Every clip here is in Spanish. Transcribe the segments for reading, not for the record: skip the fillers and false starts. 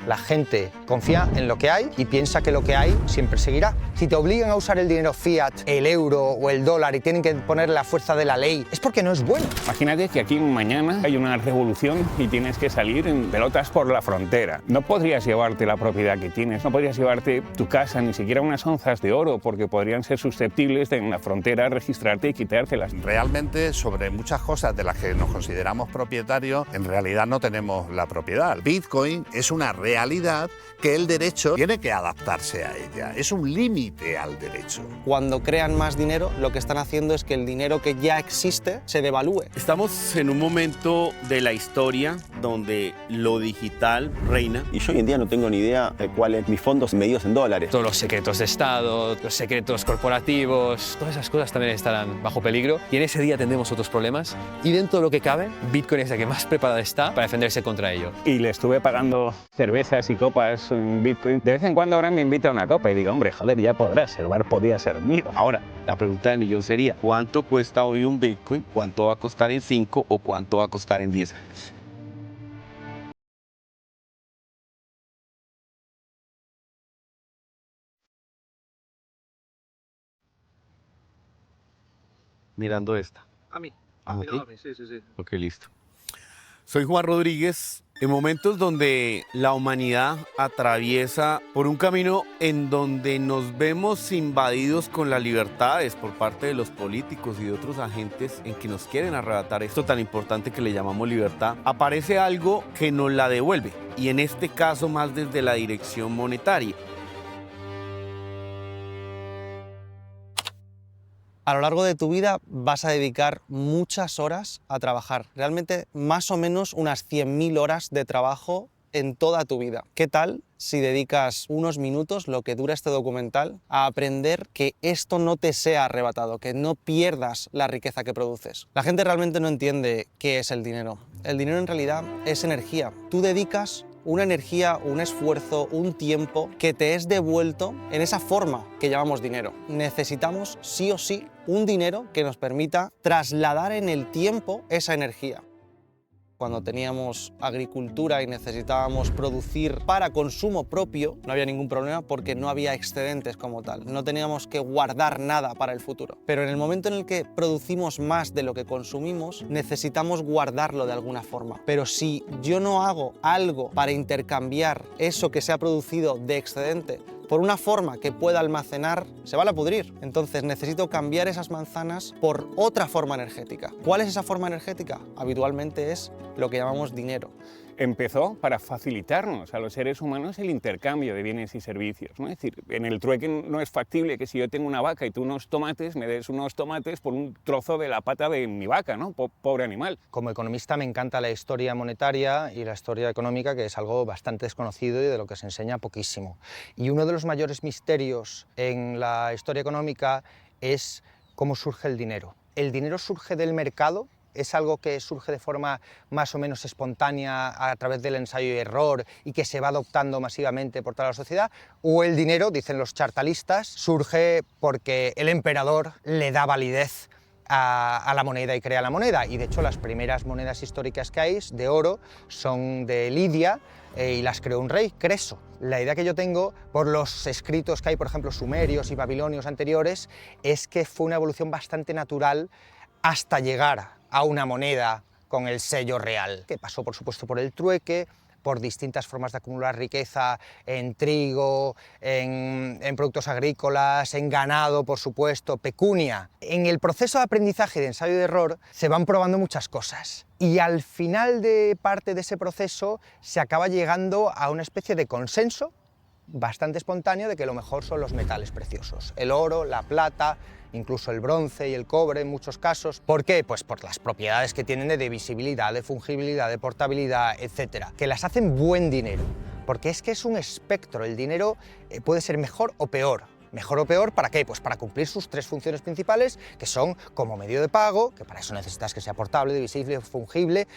La gente confía en lo que hay y piensa que lo que hay siempre seguirá. Si te obligan a usar el dinero fiat, el euro o el dólar y tienen que poner la fuerza de la ley, es porque no es bueno. Imagínate que aquí mañana hay una revolución y tienes que salir en pelotas por la frontera. No podrías llevarte la propiedad que tienes, no podrías llevarte tu casa, ni siquiera unas onzas de oro, porque podrían ser susceptibles de en la frontera registrarte y quitártelas. Realmente, sobre muchas cosas de las que nos consideramos propietarios, en realidad no tenemos la propiedad. Bitcoin es una realidad que el derecho tiene que adaptarse a ella. Es un límite al derecho. Cuando crean más dinero, lo que están haciendo es que el dinero que ya existe se devalúe. Estamos en un momento de la historia donde lo digital reina. Y yo hoy en día no tengo ni idea de cuáles mis fondos medidos en dólares. Todos los secretos de Estado, los secretos corporativos, todas esas cosas también estarán bajo peligro y en ese día tendremos otros problemas y dentro de lo que cabe, Bitcoin es la que más preparada está para defenderse contra ello. Y le estuve pagando cervezas y copas en Bitcoin. De vez en cuando ahora me invita a una copa y digo, hombre, joder, ya podrás, el bar podía ser mío. Ahora, la pregunta del millón sería, ¿cuánto cuesta hoy un Bitcoin? ¿Cuánto va a costar en 5 o cuánto va a costar en 10 años? Mirando esta. A mí. ¿A ti? Sí, sí, sí. Ok, listo. Soy Juan Rodríguez. En momentos donde la humanidad atraviesa por un camino en donde nos vemos invadidos con las libertades por parte de los políticos y de otros agentes en que nos quieren arrebatar esto tan importante que le llamamos libertad, aparece algo que nos la devuelve, y en este caso más desde la dirección monetaria. A lo largo de tu vida vas a dedicar muchas horas a trabajar, realmente más o menos unas 100.000 horas de trabajo en toda tu vida. ¿Qué tal si dedicas unos minutos, lo que dura este documental, a aprender que esto no te sea arrebatado, que no pierdas la riqueza que produces? La gente realmente no entiende qué es el dinero. El dinero en realidad es energía. Tú dedicas una energía, un esfuerzo, un tiempo que te es devuelto en esa forma que llamamos dinero. Necesitamos sí o sí un dinero que nos permita trasladar en el tiempo esa energía. Cuando teníamos agricultura y necesitábamos producir para consumo propio, no había ningún problema porque no había excedentes como tal. No teníamos que guardar nada para el futuro. Pero en el momento en el que producimos más de lo que consumimos, necesitamos guardarlo de alguna forma. Pero si yo no hago algo para intercambiar eso que se ha producido de excedente por una forma que pueda almacenar, se van a pudrir. Entonces necesito cambiar esas manzanas por otra forma energética. ¿Cuál es esa forma energética? Habitualmente es lo que llamamos dinero. Empezó para facilitarnos a los seres humanos el intercambio de bienes y servicios, ¿no? Es decir, en el trueque no es factible que si yo tengo una vaca y tú unos tomates, me des unos tomates por un trozo de la pata de mi vaca, ¿no? Pobre animal. Como economista me encanta la historia monetaria y la historia económica, que es algo bastante desconocido y de lo que se enseña poquísimo. Y uno de los mayores misterios en la historia económica es cómo surge el dinero. ¿El dinero surge del mercado? ¿Es algo que surge de forma más o menos espontánea a través del ensayo y error y que se va adoptando masivamente por toda la sociedad? ¿O el dinero, dicen los chartalistas, surge porque el emperador le da validez a la moneda y crea la moneda? Y de hecho las primeras monedas históricas que hay de oro son de Lidia y las creó un rey, Creso. La idea que yo tengo por los escritos que hay, por ejemplo, sumerios y babilonios anteriores, es que fue una evolución bastante natural hasta llegar a una moneda con el sello real, que pasó por supuesto por el trueque, por distintas formas de acumular riqueza en trigo, en productos agrícolas, en ganado, por supuesto, pecunia. En el proceso de aprendizaje de ensayo y error se van probando muchas cosas y al final de parte de ese proceso se acaba llegando a una especie de consenso bastante espontáneo de que lo mejor son los metales preciosos, el oro, la plata, incluso el bronce y el cobre en muchos casos. ¿Por qué? Pues por las propiedades que tienen de divisibilidad, de fungibilidad, de portabilidad, etcétera, que las hacen buen dinero, porque es que es un espectro, el dinero puede ser mejor o peor, Mejor o peor, ¿para qué? Pues para cumplir sus tres funciones principales, que son como medio de pago, que para eso necesitas que sea portable, divisible, fungible,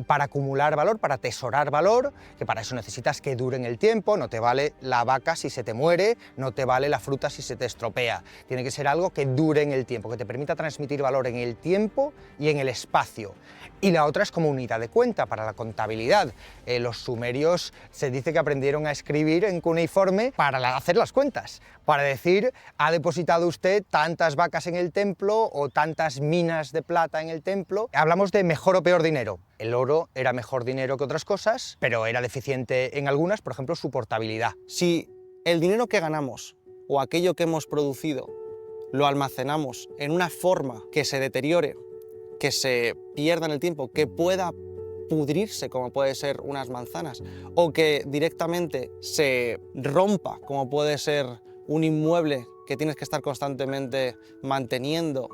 para acumular valor, para atesorar valor, que para eso necesitas que dure en el tiempo, no te vale la vaca si se te muere, no te vale la fruta si se te estropea, tiene que ser algo que dure en el tiempo, que te permita transmitir valor en el tiempo y en el espacio. Y la otra es como unidad de cuenta para la contabilidad. Los sumerios se dice que aprendieron a escribir en cuneiforme para hacer las cuentas, para decir, ha depositado usted tantas vacas en el templo o tantas minas de plata en el templo. Hablamos de mejor o peor dinero. El oro era mejor dinero que otras cosas, pero era deficiente en algunas, por ejemplo, su portabilidad. Si el dinero que ganamos o aquello que hemos producido lo almacenamos en una forma que se deteriore, que se pierda en el tiempo, que pueda pudrirse, como puede ser unas manzanas, o que directamente se rompa, como puede ser un inmueble que tienes que estar constantemente manteniendo,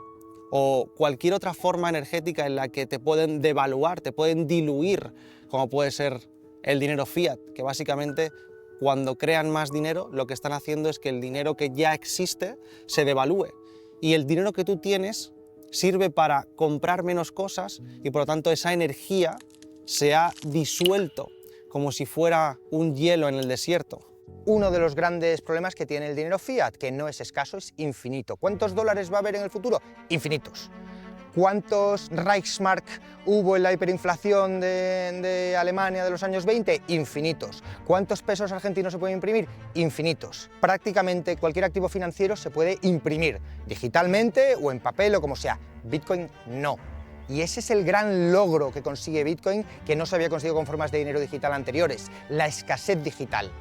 o cualquier otra forma energética en la que te pueden devaluar, te pueden diluir, como puede ser el dinero fiat, que básicamente cuando crean más dinero lo que están haciendo es que el dinero que ya existe se devalúe, y el dinero que tú tienes sirve para comprar menos cosas y por lo tanto esa energía se ha disuelto como si fuera un hielo en el desierto. Uno de los grandes problemas que tiene el dinero fiat, que no es escaso, es infinito. ¿Cuántos dólares va a haber en el futuro? Infinitos. ¿Cuántos Reichsmark hubo en la hiperinflación de Alemania de los años 20? Infinitos. ¿Cuántos pesos argentinos se pueden imprimir? Infinitos. Prácticamente cualquier activo financiero se puede imprimir, digitalmente o en papel o como sea. Bitcoin no. Y ese es el gran logro que consigue Bitcoin, que no se había conseguido con formas de dinero digital anteriores, la escasez digital.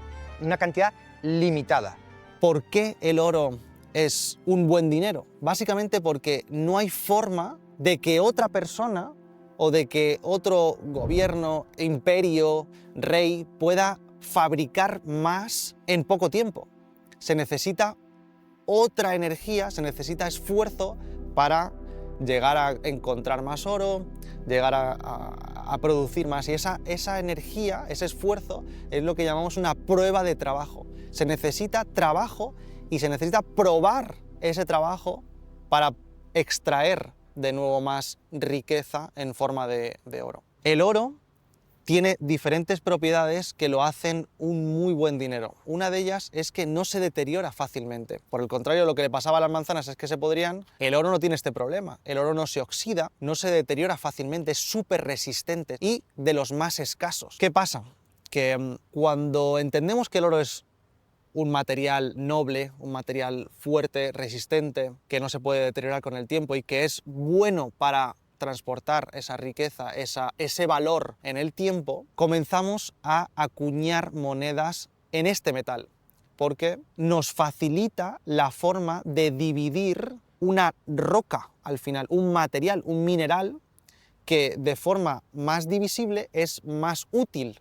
Una cantidad limitada. ¿Por qué el oro es un buen dinero? Básicamente porque no hay forma de que otra persona o de que otro gobierno, imperio, rey pueda fabricar más en poco tiempo. Se necesita otra energía, se necesita esfuerzo para llegar a encontrar más oro, llegar a producir más. Y esa energía, ese esfuerzo, es lo que llamamos una prueba de trabajo. Se necesita trabajo y se necesita probar ese trabajo para extraer de nuevo más riqueza en forma de oro. El oro tiene diferentes propiedades que lo hacen un muy buen dinero. Una de ellas es que no se deteriora fácilmente. Por el contrario, lo que le pasaba a las manzanas es que se podrían. El oro no tiene este problema. El oro no se oxida, no se deteriora fácilmente, es súper resistente y de los más escasos. ¿Qué pasa? Que cuando entendemos que el oro es un material noble, un material fuerte, resistente, que no se puede deteriorar con el tiempo y que es bueno para transportar esa riqueza, ese valor en el tiempo, comenzamos a acuñar monedas en este metal, porque nos facilita la forma de dividir una roca al final, un material, un mineral que de forma más divisible es más útil.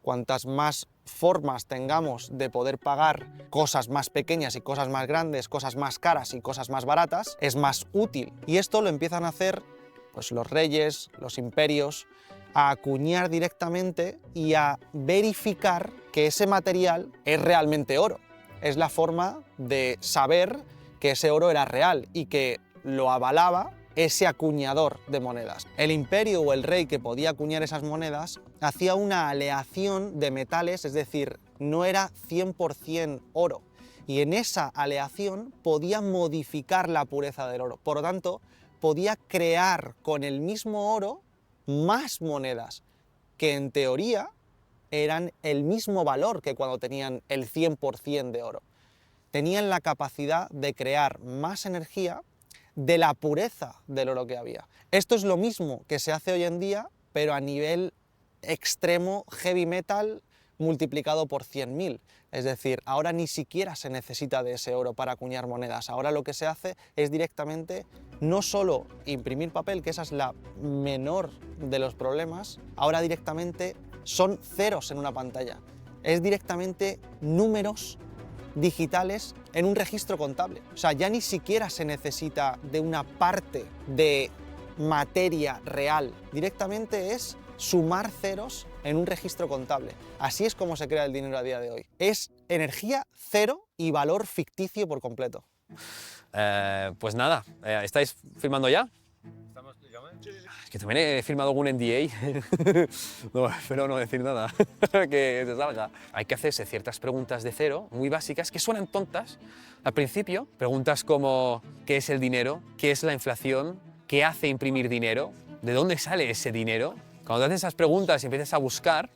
Cuantas más formas tengamos de poder pagar cosas más pequeñas y cosas más grandes, cosas más caras y cosas más baratas, es más útil. Y esto lo empiezan a hacer pues los reyes, los imperios, a acuñar directamente y a verificar que ese material es realmente oro. Es la forma de saber que ese oro era real y que lo avalaba ese acuñador de monedas. El imperio o el rey que podía acuñar esas monedas hacía una aleación de metales, es decir, no era 100% oro. Y en esa aleación podía modificar la pureza del oro. Por lo tanto, podía crear con el mismo oro más monedas que en teoría eran el mismo valor que cuando tenían el 100% de oro. Tenían la capacidad de crear más energía de la pureza del oro que había. Esto es lo mismo que se hace hoy en día, pero a nivel extremo heavy metal multiplicado por 100.000. Es decir, ahora ni siquiera se necesita de ese oro para acuñar monedas. Ahora lo que se hace es directamente no solo imprimir papel, que esa es la menor de los problemas, ahora directamente son ceros en una pantalla. Es directamente números digitales en un registro contable. O sea, ya ni siquiera se necesita de una parte de materia real. Directamente es sumar ceros en un registro contable. Así es como se crea el dinero a día de hoy. Es energía cero y valor ficticio por completo. Pues nada, ¿estáis firmando ya? Es que también he firmado algún NDA. No, espero no decir nada que se salga. Hay que hacerse ciertas preguntas de cero, muy básicas, que suenan tontas al principio. Preguntas como ¿qué es el dinero? ¿Qué es la inflación? ¿Qué hace imprimir dinero? ¿De dónde sale ese dinero? Cuando te haces esas preguntas y empiezas a buscar,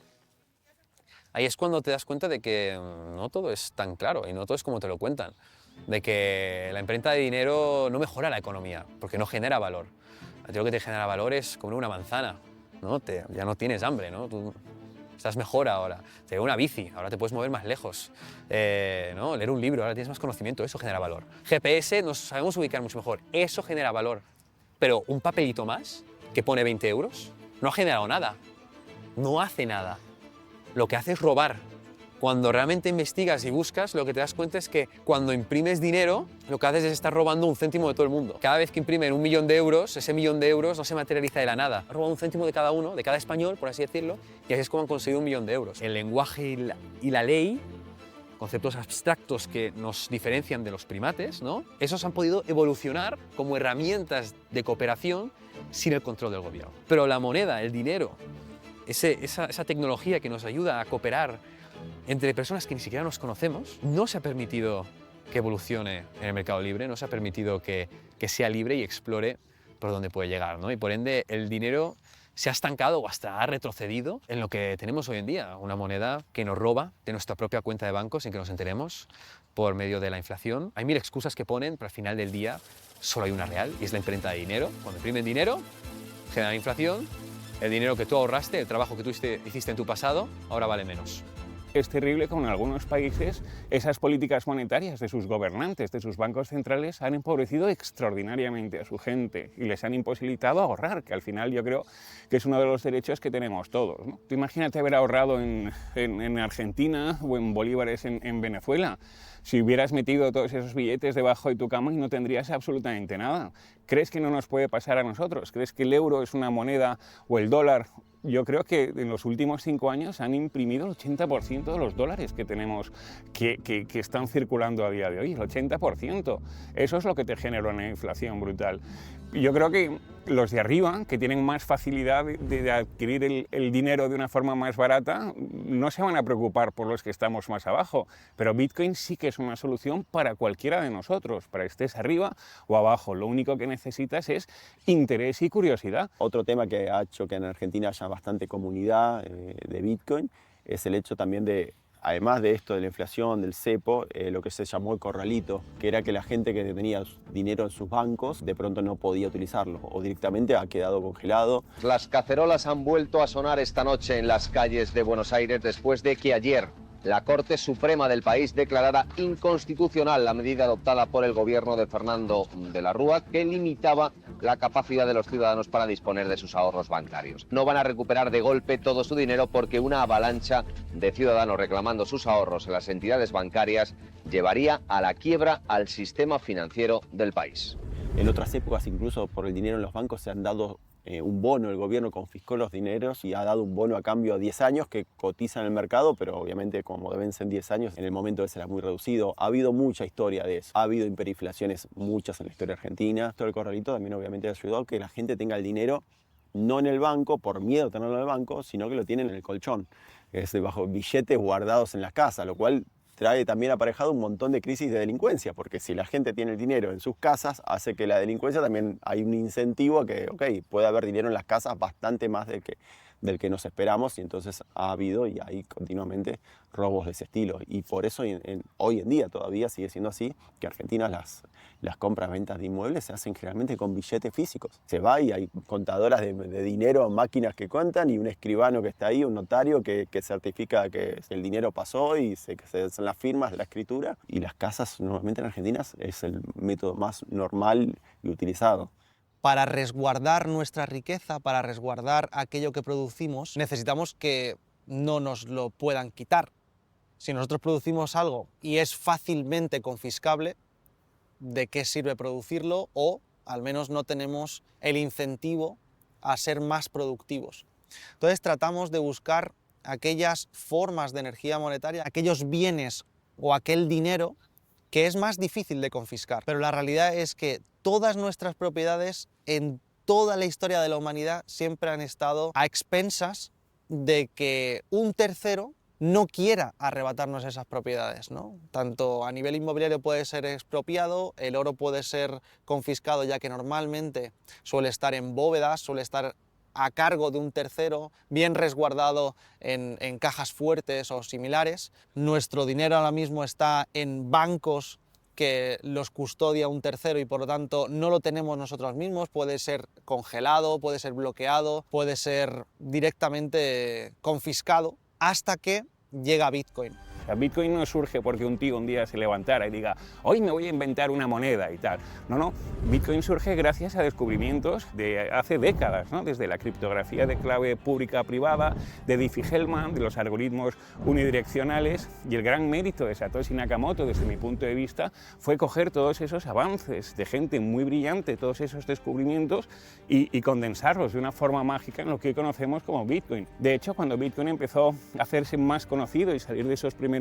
ahí es cuando te das cuenta de que no todo es tan claro y no todo es como te lo cuentan. De que la imprenta de dinero no mejora la economía, porque no genera valor. A ti lo que te genera valor es comer una manzana, ¿no? Ya no tienes hambre, ¿no? Tú estás mejor ahora. Te da una bici, ahora te puedes mover más lejos. ¿No? Leer un libro, ahora tienes más conocimiento, eso genera valor. GPS, nos sabemos ubicar mucho mejor, eso genera valor. Pero un papelito más, que pone 20 euros, no ha generado nada, no hace nada. Lo que hace es robar. Cuando realmente investigas y buscas, lo que te das cuenta es que cuando imprimes dinero, lo que haces es estar robando un céntimo de todo el mundo. Cada vez que imprimen 1 millón de euros, ese millón de euros no se materializa de la nada. Han robado un céntimo de cada uno, de cada español, por así decirlo, y así es como han conseguido 1 millón de euros. El lenguaje y la ley, conceptos abstractos que nos diferencian de los primates, ¿no? Esos han podido evolucionar como herramientas de cooperación sin el control del gobierno. Pero la moneda, el dinero, esa tecnología que nos ayuda a cooperar entre personas que ni siquiera nos conocemos, no se ha permitido que evolucione en el mercado libre, no se ha permitido que sea libre y explore por dónde puede llegar, ¿no? Y por ende el dinero se ha estancado o hasta ha retrocedido en lo que tenemos hoy en día, una moneda que nos roba de nuestra propia cuenta de banco sin que nos enteremos por medio de la inflación. Hay 1000 excusas que ponen, pero al final del día solo hay una real y es la imprenta de dinero. Cuando imprimen dinero, generan inflación, el dinero que tú ahorraste, el trabajo que tú hiciste en tu pasado, ahora vale menos. Es terrible como en algunos países esas políticas monetarias de sus gobernantes, de sus bancos centrales, han empobrecido extraordinariamente a su gente y les han imposibilitado ahorrar, que al final yo creo que es uno de los derechos que tenemos todos, ¿no? Tú imagínate haber ahorrado en Argentina o en bolívares en Venezuela. Si hubieras metido todos esos billetes debajo de tu cama y no tendrías absolutamente nada. ¿Crees que no nos puede pasar a nosotros? ¿Crees que el euro es una moneda o el dólar? Yo creo que en los últimos 5 años han imprimido el 80% de los dólares que tenemos que están circulando a día de hoy, el 80%. Eso es lo que te genera una inflación brutal. Yo creo que los de arriba, que tienen más facilidad de adquirir el dinero de una forma más barata, no se van a preocupar por los que estamos más abajo. Pero Bitcoin sí que es una solución para cualquiera de nosotros, para que estés arriba o abajo. Lo único que necesitas es interés y curiosidad. Otro tema que ha hecho que en Argentina haya bastante comunidad de Bitcoin es el hecho también de, además de esto de la inflación, del cepo, lo que se llamó el corralito, que era que la gente que tenía dinero en sus bancos de pronto no podía utilizarlo o directamente ha quedado congelado. Las cacerolas han vuelto a sonar esta noche en las calles de Buenos Aires después de que ayer la Corte Suprema del país declarara inconstitucional la medida adoptada por el gobierno de Fernando de la Rúa que limitaba la capacidad de los ciudadanos para disponer de sus ahorros bancarios. No van a recuperar de golpe todo su dinero porque una avalancha de ciudadanos reclamando sus ahorros en las entidades bancarias llevaría a la quiebra al sistema financiero del país. En otras épocas, incluso por el dinero en los bancos, se han dado un bono, el gobierno confiscó los dineros y ha dado un bono a cambio a 10 años que cotiza en el mercado, pero obviamente como deben ser 10 años, en el momento ese era muy reducido. Ha habido mucha historia de eso, ha habido hiperinflaciones muchas en la historia argentina. Esto del corralito también obviamente ha ayudado a que la gente tenga el dinero no en el banco, por miedo a tenerlo en el banco, sino que lo tienen en el colchón, es bajo billetes guardados en las casas, lo cual trae también aparejado un montón de crisis de delincuencia, porque si la gente tiene el dinero en sus casas, hace que la delincuencia también hay un incentivo a que, puede haber dinero en las casas bastante más del que nos esperamos, y entonces ha habido y hay continuamente robos de ese estilo. Y por eso hoy en día todavía sigue siendo así, que Argentina las compras-ventas de inmuebles se hacen generalmente con billetes físicos. Se va y hay contadoras de dinero, máquinas que cuentan y un escribano que está ahí, un notario que certifica que el dinero pasó y se hacen las firmas de la escritura. Y las casas normalmente en Argentina es el método más normal y utilizado. Para resguardar nuestra riqueza, para resguardar aquello que producimos, necesitamos que no nos lo puedan quitar. Si nosotros producimos algo y es fácilmente confiscable, ¿de qué sirve producirlo? O al menos no tenemos el incentivo a ser más productivos. Entonces tratamos de buscar aquellas formas de energía monetaria, aquellos bienes o aquel dinero que es más difícil de confiscar. Pero la realidad es que todas nuestras propiedades en toda la historia de la humanidad siempre han estado a expensas de que un tercero no quiera arrebatarnos esas propiedades, ¿no? Tanto a nivel inmobiliario puede ser expropiado, el oro puede ser confiscado, ya que normalmente suele estar en bóvedas, suele estar a cargo de un tercero, bien resguardado en cajas fuertes o similares. Nuestro dinero ahora mismo está en bancos que los custodia un tercero y por lo tanto no lo tenemos nosotros mismos, puede ser congelado, puede ser bloqueado, puede ser directamente confiscado, hasta que llega Bitcoin. O sea, Bitcoin no surge porque un tío un día se levantara y diga, hoy me voy a inventar una moneda y tal. No, Bitcoin surge gracias a descubrimientos de hace décadas, ¿no? Desde la criptografía de clave pública-privada, de Diffie-Hellman, de los algoritmos unidireccionales, y el gran mérito de Satoshi Nakamoto, desde mi punto de vista, fue coger todos esos avances de gente muy brillante, todos esos descubrimientos, y condensarlos de una forma mágica en lo que hoy conocemos como Bitcoin. De hecho, cuando Bitcoin empezó a hacerse más conocido y salir de esos primeros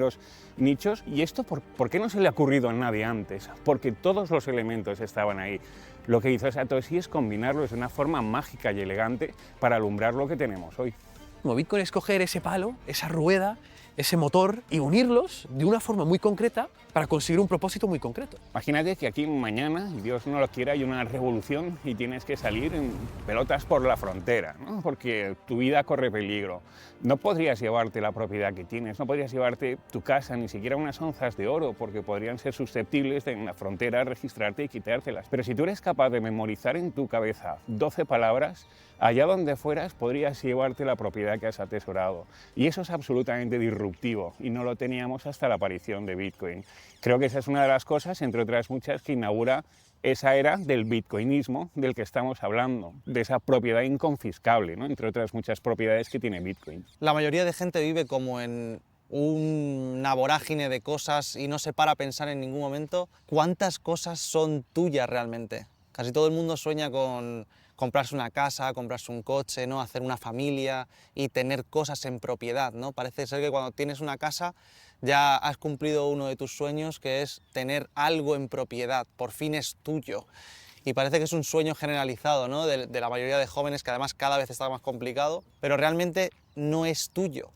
nichos, ¿y esto por qué no se le ha ocurrido a nadie antes? Porque todos los elementos estaban ahí. Lo que hizo Satoshi es combinarlos de una forma mágica y elegante para alumbrar lo que tenemos hoy. Como Bitcoin es coger ese palo, esa rueda, ese motor y unirlos de una forma muy concreta para conseguir un propósito muy concreto. Imagínate que aquí mañana, y Dios no lo quiera, hay una revolución y tienes que salir en pelotas por la frontera, ¿no? Porque tu vida corre peligro. No podrías llevarte la propiedad que tienes, no podrías llevarte tu casa, ni siquiera unas onzas de oro, porque podrían ser susceptibles de en la frontera registrarte y quitártelas. Pero si tú eres capaz de memorizar en tu cabeza 12 palabras, allá donde fueras podrías llevarte la propiedad que has atesorado. Y eso es absolutamente disruptivo y no lo teníamos hasta la aparición de Bitcoin. Creo que esa es una de las cosas, entre otras muchas, que inaugura esa era del bitcoinismo del que estamos hablando, de esa propiedad inconfiscable, ¿no? Entre otras muchas propiedades que tiene Bitcoin. La mayoría de gente vive como en una vorágine de cosas y no se para a pensar en ningún momento cuántas cosas son tuyas realmente. Casi todo el mundo sueña con comprarse una casa, comprarse un coche, ¿no? Hacer una familia y tener cosas en propiedad, ¿no? Parece ser que cuando tienes una casa ya has cumplido uno de tus sueños, que es tener algo en propiedad, por fin es tuyo. Y parece que es un sueño generalizado, ¿no? de la mayoría de jóvenes, que además cada vez está más complicado, pero realmente no es tuyo.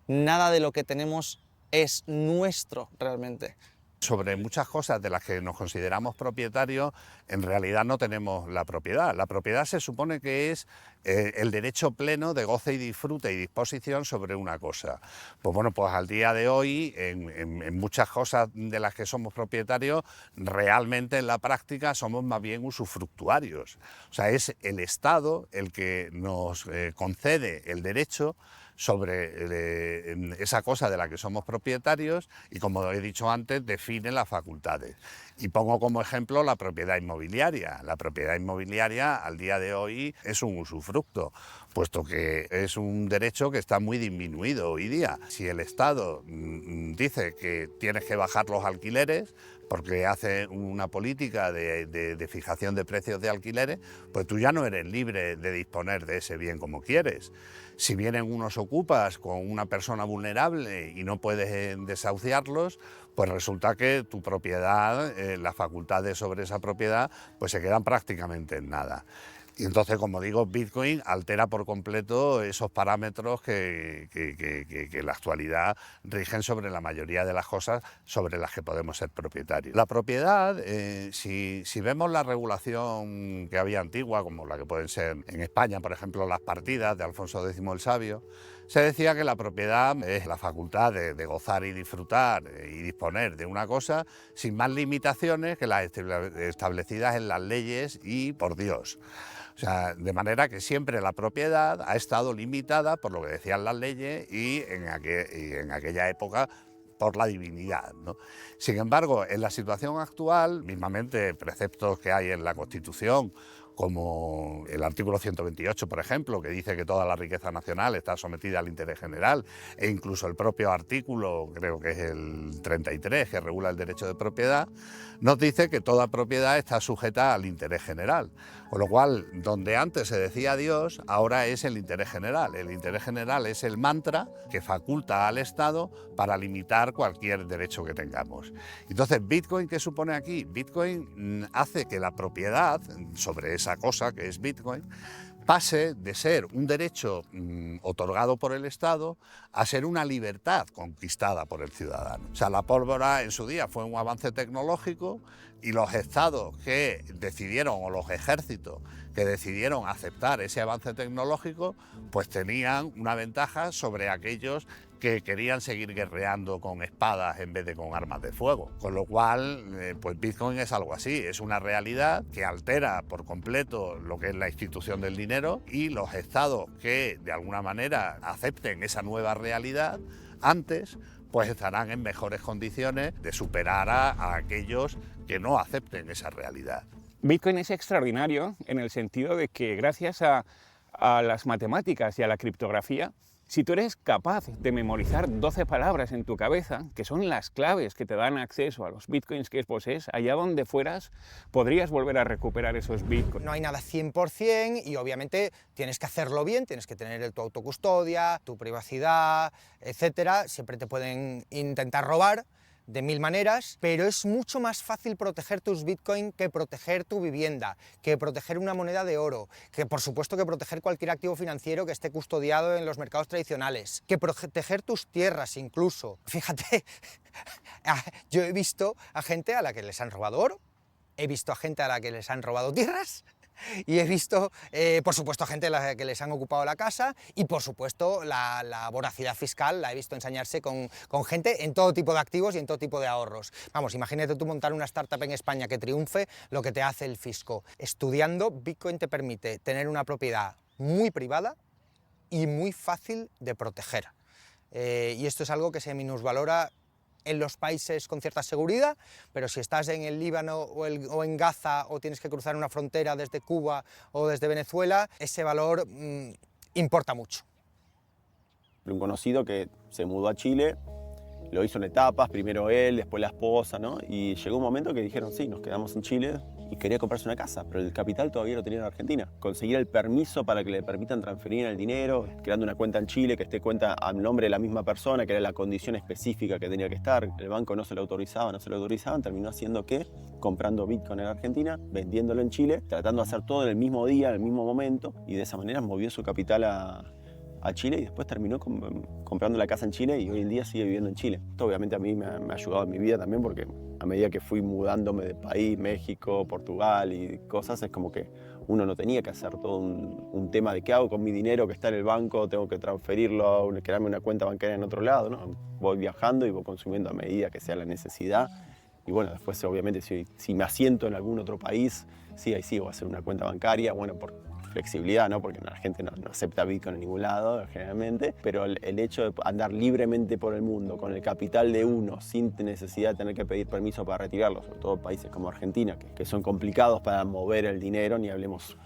Nada de lo que tenemos es nuestro realmente. Sobre muchas cosas de las que nos consideramos propietarios, en realidad no tenemos la propiedad. La propiedad se supone que es el derecho pleno de goce y disfrute y disposición sobre una cosa. Pues bueno, pues al día de hoy, en muchas cosas de las que somos propietarios, realmente en la práctica somos más bien usufructuarios. O sea, es el Estado el que nos concede el derecho sobre esa cosa de la que somos propietarios y, como he dicho antes, define las facultades. Y pongo como ejemplo la propiedad inmobiliaria. La propiedad inmobiliaria al día de hoy es un usufructo, puesto que es un derecho que está muy disminuido hoy día. Si el Estado dice que tienes que bajar los alquileres, porque hace una política de fijación de precios de alquileres, pues tú ya no eres libre de disponer de ese bien como quieres. Si vienen unos ocupas con una persona vulnerable y no puedes desahuciarlos, pues resulta que tu propiedad, las facultades sobre esa propiedad, pues se quedan prácticamente en nada. Y entonces, como digo, Bitcoin altera por completo esos parámetros que en la actualidad rigen sobre la mayoría de las cosas sobre las que podemos ser propietarios. La propiedad, si vemos la regulación que había antigua, como la que pueden ser en España, por ejemplo, las partidas de Alfonso X el Sabio, se decía que la propiedad es la facultad de gozar y disfrutar y disponer de una cosa sin más limitaciones que las establecidas en las leyes y por Dios. O sea, de manera que siempre la propiedad ha estado limitada por lo que decían las leyes y en aquella época por la divinidad, ¿no? Sin embargo, en la situación actual, mismamente preceptos que hay en la Constitución, como el artículo 128, por ejemplo, que dice que toda la riqueza nacional está sometida al interés general, e incluso el propio artículo, creo que es el 33, que regula el derecho de propiedad, nos dice que toda propiedad está sujeta al interés general. Con lo cual, donde antes se decía Dios, ahora es el interés general. El interés general es el mantra que faculta al Estado para limitar cualquier derecho que tengamos. Entonces, ¿Bitcoin qué supone aquí? Bitcoin hace que la propiedad sobre esa cosa que es Bitcoin pase de ser un derecho otorgado por el Estado a ser una libertad conquistada por el ciudadano. O sea, la pólvora en su día fue un avance tecnológico y los estados que decidieron, o los ejércitos que decidieron aceptar ese avance tecnológico, pues tenían una ventaja sobre aquellos que querían seguir guerreando con espadas en vez de con armas de fuego. Con lo cual, pues Bitcoin es algo así, es una realidad que altera por completo lo que es la institución del dinero, y los estados que de alguna manera acepten esa nueva realidad antes, pues estarán en mejores condiciones de superar a aquellos que no acepten esa realidad. Bitcoin es extraordinario en el sentido de que gracias a las matemáticas y a la criptografía, si tú eres capaz de memorizar 12 palabras en tu cabeza, que son las claves que te dan acceso a los bitcoins que posees, allá donde fueras, podrías volver a recuperar esos bitcoins. No hay nada 100% y obviamente tienes que hacerlo bien, tienes que tener tu autocustodia, tu privacidad, etcétera. Siempre te pueden intentar robar de mil maneras, pero es mucho más fácil proteger tus bitcoins que proteger tu vivienda, que proteger una moneda de oro, que por supuesto que proteger cualquier activo financiero que esté custodiado en los mercados tradicionales, que proteger tus tierras incluso. Fíjate, yo he visto a gente a la que les han robado oro, he visto a gente a la que les han robado tierras, y he visto, por supuesto, gente a la que les han ocupado la casa, y por supuesto la voracidad fiscal la he visto ensañarse con gente en todo tipo de activos y en todo tipo de ahorros. Vamos, imagínate tú montar una startup en España que triunfe, lo que te hace el fisco. Estudiando, Bitcoin te permite tener una propiedad muy privada y muy fácil de proteger. Y esto es algo que se minusvalora en los países con cierta seguridad, pero si estás en el Líbano o en Gaza, o tienes que cruzar una frontera desde Cuba o desde Venezuela, ese valor importa mucho. Un conocido que se mudó a Chile, lo hizo en etapas, primero él, después la esposa, ¿no? Y llegó un momento que dijeron, sí, nos quedamos en Chile, y quería comprarse una casa, pero el capital todavía lo tenía en Argentina. Conseguir el permiso para que le permitan transferir el dinero, creando una cuenta en Chile que esté cuenta a nombre de la misma persona, que era la condición específica que tenía que estar. El banco no se lo autorizaban, terminó haciendo que comprando Bitcoin en Argentina, vendiéndolo en Chile, tratando de hacer todo en el mismo día, en el mismo momento, y de esa manera movió su capital a Chile, y después terminó comprando la casa en Chile, y hoy en día sigue viviendo en Chile. Esto obviamente a mí me ha ayudado en mi vida también, porque a medida que fui mudándome de país, México, Portugal y cosas, es como que uno no tenía que hacer todo un tema de qué hago con mi dinero que está en el banco, tengo que transferirlo, crearme una cuenta bancaria en otro lado, ¿no? Voy viajando y voy consumiendo a medida que sea la necesidad. Y bueno, después obviamente si me asiento en algún otro país, sí, ahí sí voy a hacer una cuenta bancaria, bueno, por flexibilidad, ¿no? Porque la gente no acepta Bitcoin en ningún lado, generalmente, pero el hecho de andar libremente por el mundo, con el capital de uno, sin necesidad de tener que pedir permiso para retirarlo, sobre todo países como Argentina, que son complicados para mover el dinero, ni hablemos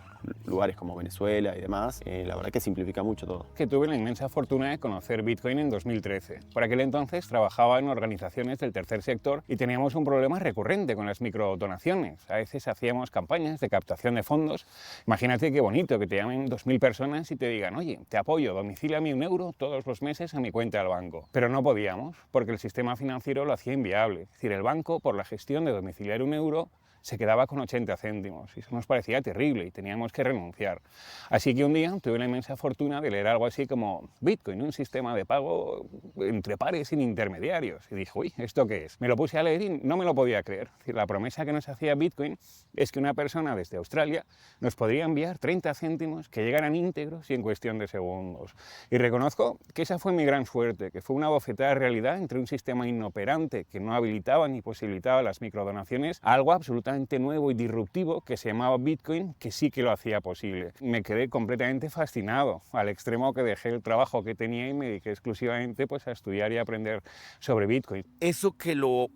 lugares como Venezuela y demás, la verdad que simplifica mucho todo. Que tuve la inmensa fortuna de conocer Bitcoin en 2013. Por aquel entonces trabajaba en organizaciones del tercer sector y teníamos un problema recurrente con las microdonaciones. A veces hacíamos campañas de captación de fondos. Imagínate qué bonito que te llamen 2.000 personas y te digan, oye, te apoyo, domicíliame €1 todos los meses a mi cuenta del banco. Pero no podíamos, porque el sistema financiero lo hacía inviable. Es decir, el banco, por la gestión de domiciliar €1, se quedaba con 80 céntimos, y eso nos parecía terrible y teníamos que renunciar. Así que un día tuve la inmensa fortuna de leer algo así como Bitcoin, un sistema de pago entre pares sin intermediarios, y dije, uy, ¿esto qué es? Me lo puse a leer y no me lo podía creer. Es decir, la promesa que nos hacía Bitcoin es que una persona desde Australia nos podría enviar 30 céntimos que llegaran íntegros y en cuestión de segundos. Y reconozco que esa fue mi gran suerte, que fue una bofetada de realidad entre un sistema inoperante que no habilitaba ni posibilitaba las microdonaciones a algo absolutamente nuevo y disruptivo que se llamaba Bitcoin, que sí que lo hacía posible. Me quedé completamente fascinado, al extremo que dejé el trabajo que tenía y me dediqué exclusivamente pues, a estudiar y aprender sobre Bitcoin. Eso que lo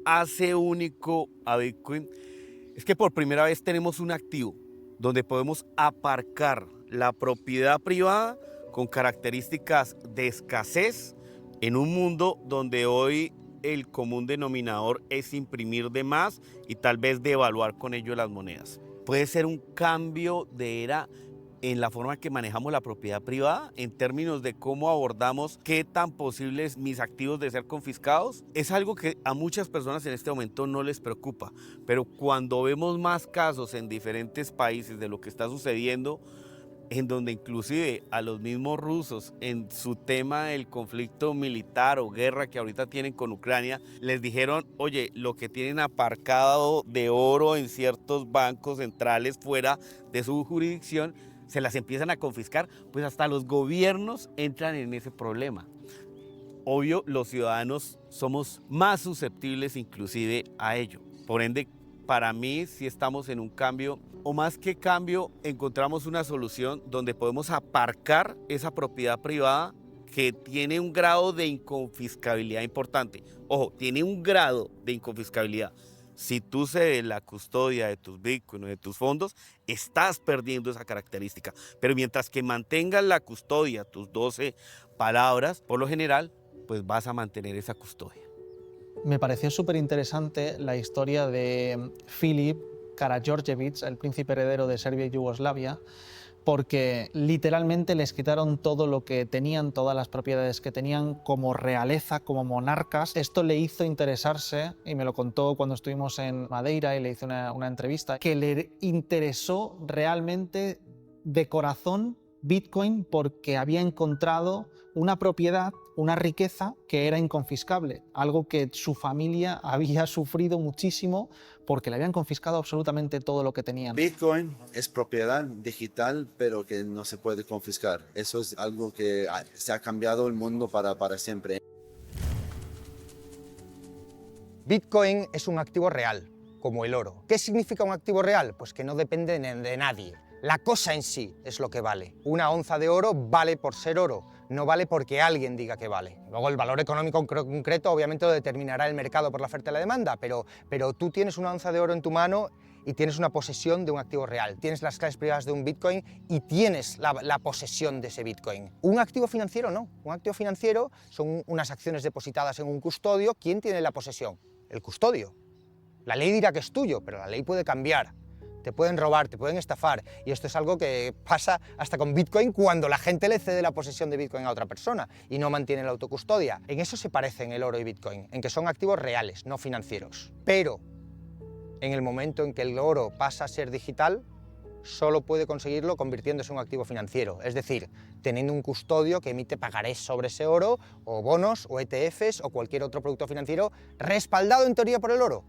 hace único a Bitcoin es que por primera vez tenemos un activo donde podemos aparcar la propiedad privada con características de escasez en un mundo donde hoy el común denominador es imprimir de más y tal vez devaluar con ello las monedas. Puede ser un cambio de era en la forma que manejamos la propiedad privada, en términos de cómo abordamos qué tan posibles mis activos de ser confiscados. Es algo que a muchas personas en este momento no les preocupa, pero cuando vemos más casos en diferentes países de lo que está sucediendo, en donde inclusive a los mismos rusos en su tema del conflicto militar o guerra que ahorita tienen con Ucrania, les dijeron, oye, lo que tienen aparcado de oro en ciertos bancos centrales fuera de su jurisdicción, se las empiezan a confiscar, pues hasta los gobiernos entran en ese problema. Obvio, los ciudadanos somos más susceptibles inclusive a ello. Por ende, para mí sí estamos en un cambio, o más que cambio, encontramos una solución donde podemos aparcar esa propiedad privada que tiene un grado de inconfiscabilidad importante. Ojo, tiene un grado de inconfiscabilidad. Si tú cedes la custodia de tus bitcoins o de tus fondos, estás perdiendo esa característica. Pero mientras que mantengas la custodia, tus 12 palabras, por lo general, pues vas a mantener esa custodia. Me pareció súper interesante la historia de Filip Karađorđević, el príncipe heredero de Serbia y Yugoslavia, porque literalmente les quitaron todo lo que tenían, todas las propiedades que tenían como realeza, como monarcas. Esto le hizo interesarse, y me lo contó cuando estuvimos en Madeira y le hice una entrevista, que le interesó realmente de corazón Bitcoin porque había encontrado una propiedad, una riqueza que era inconfiscable, algo que su familia había sufrido muchísimo porque le habían confiscado absolutamente todo lo que tenían. Bitcoin es propiedad digital, pero que no se puede confiscar. Eso es algo que se ha cambiado el mundo para siempre. Bitcoin es un activo real, como el oro. ¿Qué significa un activo real? Pues que no depende de nadie. La cosa en sí es lo que vale. Una onza de oro vale por ser oro, no vale porque alguien diga que vale. Luego el valor económico concreto obviamente lo determinará el mercado por la oferta y la demanda, pero tú tienes una onza de oro en tu mano y tienes una posesión de un activo real. Tienes las claves privadas de un Bitcoin y tienes la posesión de ese Bitcoin. Un activo financiero no. Un activo financiero son unas acciones depositadas en un custodio. ¿Quién tiene la posesión? El custodio. La ley dirá que es tuyo, pero la ley puede cambiar. Te pueden robar, te pueden estafar, y esto es algo que pasa hasta con Bitcoin cuando la gente le cede la posesión de Bitcoin a otra persona y no mantiene la autocustodia. En eso se parecen el oro y Bitcoin, en que son activos reales, no financieros. Pero en el momento en que el oro pasa a ser digital, solo puede conseguirlo convirtiéndose en un activo financiero, es decir, teniendo un custodio que emite pagarés sobre ese oro, o bonos, o ETFs, o cualquier otro producto financiero respaldado en teoría por el oro.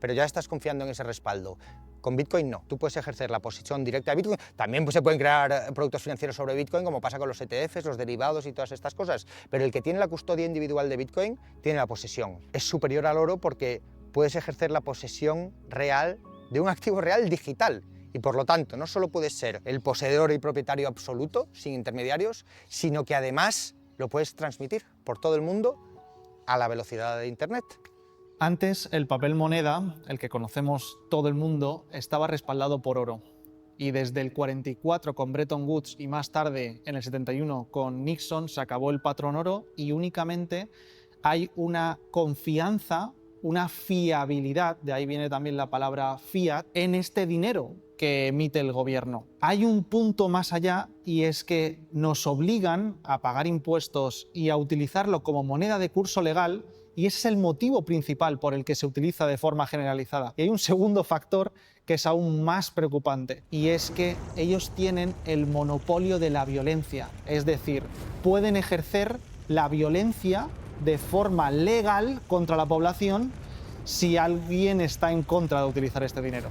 Pero ya estás confiando en ese respaldo. Con Bitcoin no, tú puedes ejercer la posesión directa de Bitcoin, también se pueden crear productos financieros sobre Bitcoin como pasa con los ETFs, los derivados y todas estas cosas, pero el que tiene la custodia individual de Bitcoin tiene la posesión. Es superior al oro porque puedes ejercer la posesión real de un activo real digital y por lo tanto no solo puedes ser el poseedor y propietario absoluto, sin intermediarios, sino que además lo puedes transmitir por todo el mundo a la velocidad de Internet. Antes, el papel moneda, el que conocemos todo el mundo, estaba respaldado por oro. Y desde el 44 con Bretton Woods y más tarde, en el 71, con Nixon, se acabó el patrón oro y únicamente hay una confianza, una fiabilidad, de ahí viene también la palabra fiat, en este dinero que emite el gobierno. Hay un punto más allá y es que nos obligan a pagar impuestos y a utilizarlo como moneda de curso legal. Y ese es el motivo principal por el que se utiliza de forma generalizada. Y hay un segundo factor que es aún más preocupante, y es que ellos tienen el monopolio de la violencia. Es decir, pueden ejercer la violencia de forma legal contra la población si alguien está en contra de utilizar este dinero.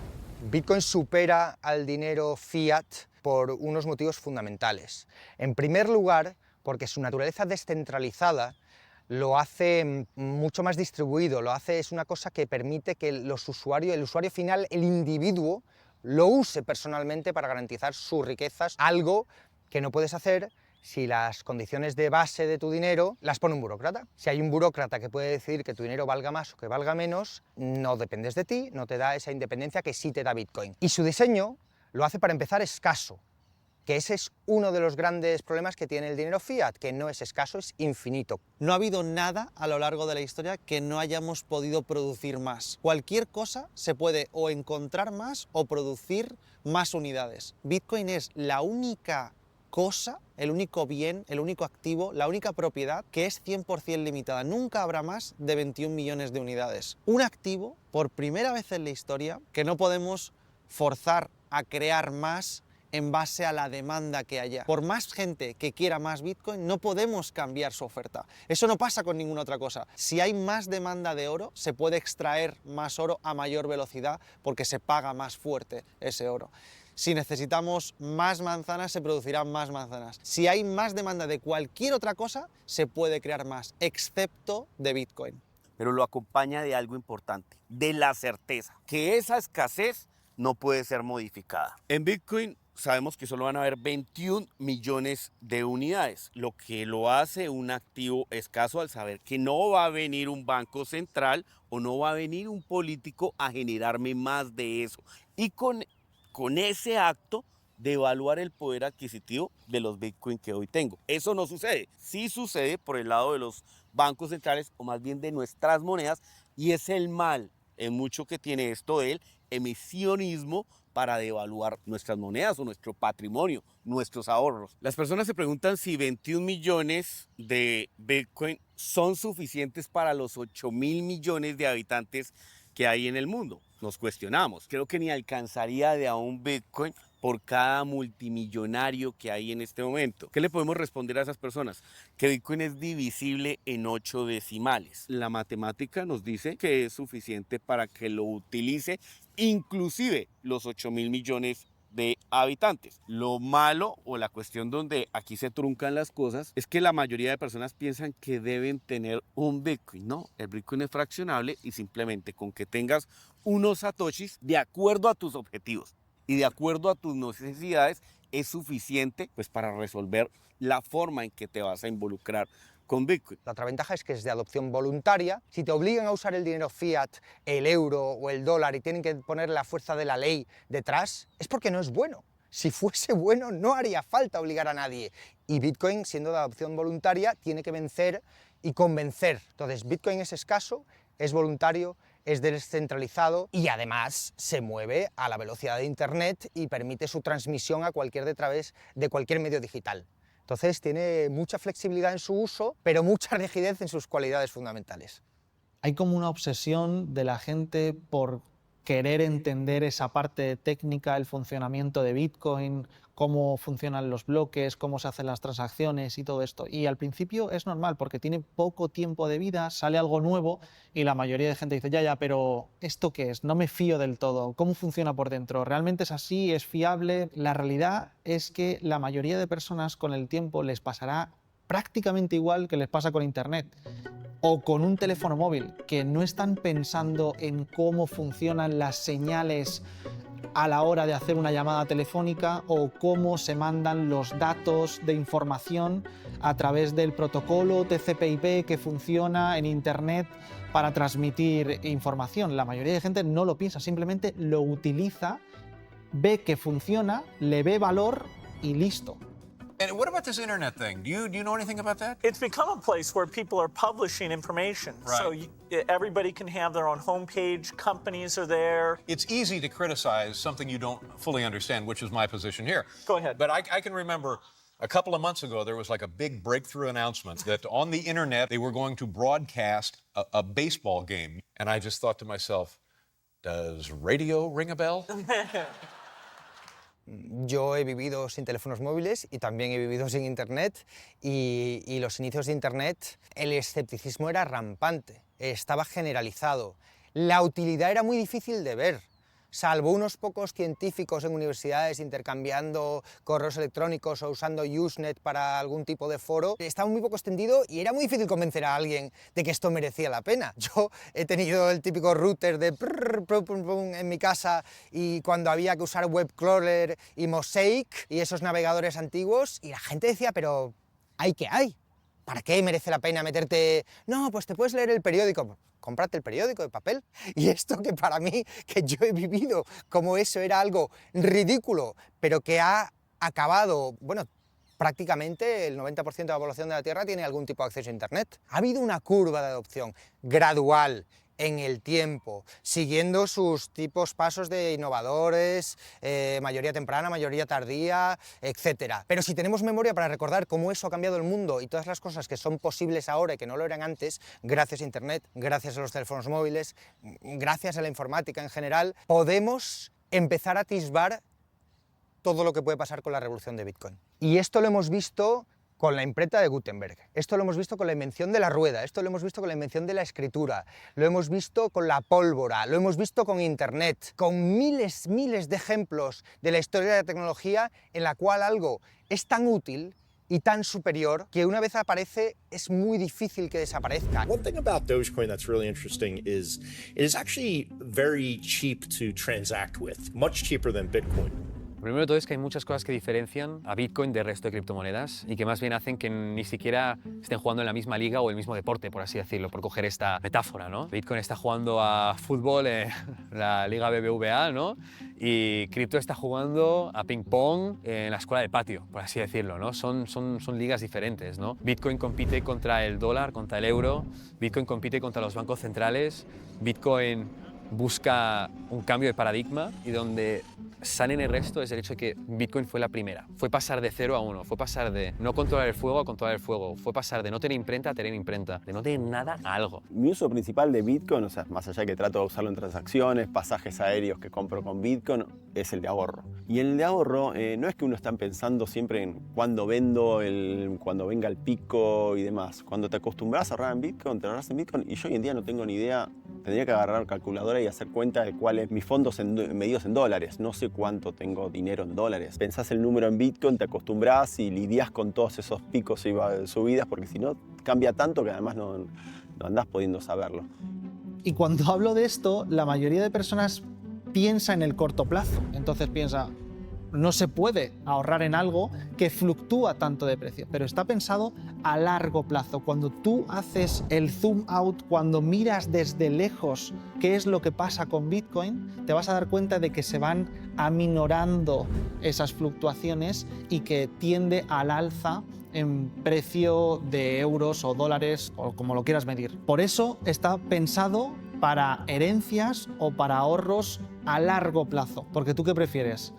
Bitcoin supera al dinero fiat por unos motivos fundamentales. En primer lugar, porque su naturaleza descentralizada lo hace mucho más distribuido, es una cosa que permite que el usuario final, el individuo, lo use personalmente para garantizar sus riquezas, algo que no puedes hacer si las condiciones de base de tu dinero las pone un burócrata. Si hay un burócrata que puede decidir que tu dinero valga más o que valga menos, no dependes de ti, no te da esa independencia que sí te da Bitcoin. Y su diseño lo hace para empezar escaso, que ese es uno de los grandes problemas que tiene el dinero fiat, que no es escaso, es infinito. No ha habido nada a lo largo de la historia que no hayamos podido producir más. Cualquier cosa se puede o encontrar más o producir más unidades. Bitcoin es la única cosa, el único bien, el único activo, la única propiedad que es 100% limitada. Nunca habrá más de 21 millones de unidades. Un activo, por primera vez en la historia, que no podemos forzar a crear más en base a la demanda que haya. Por más gente que quiera más Bitcoin, no podemos cambiar su oferta. Eso no pasa con ninguna otra cosa. Si hay más demanda de oro, se puede extraer más oro a mayor velocidad porque se paga más fuerte ese oro. Si necesitamos más manzanas, se producirán más manzanas. Si hay más demanda de cualquier otra cosa, se puede crear más, excepto de Bitcoin. Pero lo acompaña de algo importante, de la certeza, que esa escasez no puede ser modificada. En Bitcoin sabemos que solo van a haber 21 millones de unidades, lo que lo hace un activo escaso al saber que no va a venir un banco central o no va a venir un político a generarme más de eso. Y con ese acto de evaluar el poder adquisitivo de los Bitcoin que hoy tengo. Eso no sucede. Sí sucede por el lado de los bancos centrales o más bien de nuestras monedas, y es el mal en mucho que tiene esto del emisionismo para devaluar nuestras monedas o nuestro patrimonio, nuestros ahorros. Las personas se preguntan si 21 millones de Bitcoin son suficientes para los 8.000 millones de habitantes que hay en el mundo. Nos cuestionamos. Creo que ni alcanzaría de a un Bitcoin por cada multimillonario que hay en este momento. ¿Qué le podemos responder a esas personas? Que Bitcoin es divisible en 8 decimales. La matemática nos dice que es suficiente para que lo utilice inclusive los 8.000 millones de habitantes. Lo malo o la cuestión donde aquí se truncan las cosas es que la mayoría de personas piensan que deben tener un Bitcoin. No, el Bitcoin es fraccionable y simplemente con que tengas unos satoshis de acuerdo a tus objetivos y de acuerdo a tus necesidades es suficiente pues para resolver la forma en que te vas a involucrar con Bitcoin. La otra ventaja es que es de adopción voluntaria. Si te obligan a usar el dinero fiat, el euro o el dólar y tienen que poner la fuerza de la ley detrás, es porque no es bueno. Si fuese bueno, no haría falta obligar a nadie. Y Bitcoin, siendo de adopción voluntaria, tiene que vencer y convencer. Entonces, Bitcoin es escaso, es voluntario, es descentralizado y además se mueve a la velocidad de Internet y permite su transmisión a través de cualquier medio digital. Entonces tiene mucha flexibilidad en su uso, pero mucha rigidez en sus cualidades fundamentales. Hay como una obsesión de la gente por querer entender esa parte técnica, el funcionamiento de Bitcoin, cómo funcionan los bloques, cómo se hacen las transacciones y todo esto. Y al principio es normal porque tiene poco tiempo de vida, sale algo nuevo y la mayoría de gente dice, ya, pero ¿esto qué es? No me fío del todo. ¿Cómo funciona por dentro? ¿Realmente es así? ¿Es fiable? La realidad es que la mayoría de personas con el tiempo les pasará prácticamente igual que les pasa con Internet o con un teléfono móvil, que no están pensando en cómo funcionan las señales a la hora de hacer una llamada telefónica o cómo se mandan los datos de información a través del protocolo TCP/IP que funciona en Internet para transmitir información. La mayoría de gente no lo piensa, simplemente lo utiliza, ve que funciona, le ve valor y listo. And what about this internet thing? Do you know anything about that? It's become a place where people are publishing information. Right. So everybody can have their own homepage, companies are there. It's easy to criticize something you don't fully understand, which is my position here. Go ahead. But I can remember a couple of months ago, there was like a big breakthrough announcement that on the internet, they were going to broadcast a baseball game. And I just thought to myself, does radio ring a bell? Yo he vivido sin teléfonos móviles y también he vivido sin Internet y los inicios de Internet el escepticismo era rampante, estaba generalizado. La utilidad era muy difícil de ver, salvo unos pocos científicos en universidades intercambiando correos electrónicos o usando Usenet para algún tipo de foro. Estaba muy poco extendido y era muy difícil convencer a alguien de que esto merecía la pena. Yo he tenido el típico router de en mi casa y cuando había que usar Webcrawler y Mosaic y esos navegadores antiguos y la gente decía, pero ¿hay qué hay? ¿Para qué merece la pena meterte? No, pues te puedes leer el periódico. Cómprate el periódico de papel. Y esto que para mí, que yo he vivido como eso era algo ridículo, pero que ha acabado, bueno, prácticamente el 90% de la población de la Tierra tiene algún tipo de acceso a Internet. Ha habido una curva de adopción gradual, en el tiempo, siguiendo sus pasos de innovadores, mayoría temprana, mayoría tardía, etc. Pero si tenemos memoria para recordar cómo eso ha cambiado el mundo y todas las cosas que son posibles ahora y que no lo eran antes, gracias a Internet, gracias a los teléfonos móviles, gracias a la informática en general, podemos empezar a atisbar todo lo que puede pasar con la revolución de Bitcoin. Y esto lo hemos visto con la imprenta de Gutenberg, esto lo hemos visto con la invención de la rueda, esto lo hemos visto con la invención de la escritura, lo hemos visto con la pólvora, lo hemos visto con Internet, con miles de ejemplos de la historia de la tecnología en la cual algo es tan útil y tan superior que una vez aparece es muy difícil que desaparezca. One thing about Dogecoin that's really interesting is it is actually very cheap to transact with, much cheaper than Bitcoin. Lo primero de todo es que hay muchas cosas que diferencian a Bitcoin del resto de criptomonedas y que más bien hacen que ni siquiera estén jugando en la misma liga o el mismo deporte, por así decirlo, por coger esta metáfora, ¿no? Bitcoin está jugando a fútbol en la Liga BBVA, ¿no? Y cripto está jugando a ping-pong en la escuela de patio, por así decirlo, ¿no? Son ligas diferentes, ¿no? Bitcoin compite contra el dólar, contra el euro, Bitcoin compite contra los bancos centrales, Bitcoin busca un cambio de paradigma y donde sale en el resto es el hecho de que Bitcoin fue la primera. Fue pasar de 0 a 1, fue pasar de no controlar el fuego a controlar el fuego, fue pasar de no tener imprenta a tener imprenta, de no tener nada a algo. Mi uso principal de Bitcoin, o sea, más allá de que trato de usarlo en transacciones, pasajes aéreos que compro con Bitcoin, es el de ahorro. Y en el de ahorro no es que uno está pensando siempre en cuándo vendo, cuando venga el pico y demás. Cuando te acostumbras a ahorrar en Bitcoin, te ahorras en Bitcoin, y yo hoy en día no tengo ni idea. Tendría que agarrar calculadora y hacer cuenta de cuáles mis fondos medidos en dólares. No sé cuánto tengo dinero en dólares. Pensás el número en Bitcoin, te acostumbras y lidias con todos esos picos y subidas, porque si no, cambia tanto que además no andás pudiendo saberlo. Y cuando hablo de esto, la mayoría de personas piensa en el corto plazo. Entonces piensa, no se puede ahorrar en algo que fluctúa tanto de precio, pero está pensado a largo plazo. Cuando tú haces el zoom out, cuando miras desde lejos qué es lo que pasa con Bitcoin, te vas a dar cuenta de que se van aminorando esas fluctuaciones y que tiende al alza en precio de euros o dólares o como lo quieras medir. Por eso está pensado para herencias o para ahorros a largo plazo. Porque ¿tú qué prefieres?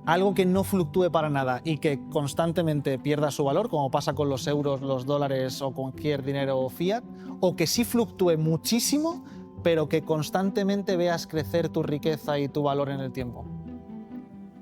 Algo que no fluctúe para nada y que constantemente pierda su valor, como pasa con los euros, los dólares o cualquier dinero fiat, o que sí fluctúe muchísimo, pero que constantemente veas crecer tu riqueza y tu valor en el tiempo.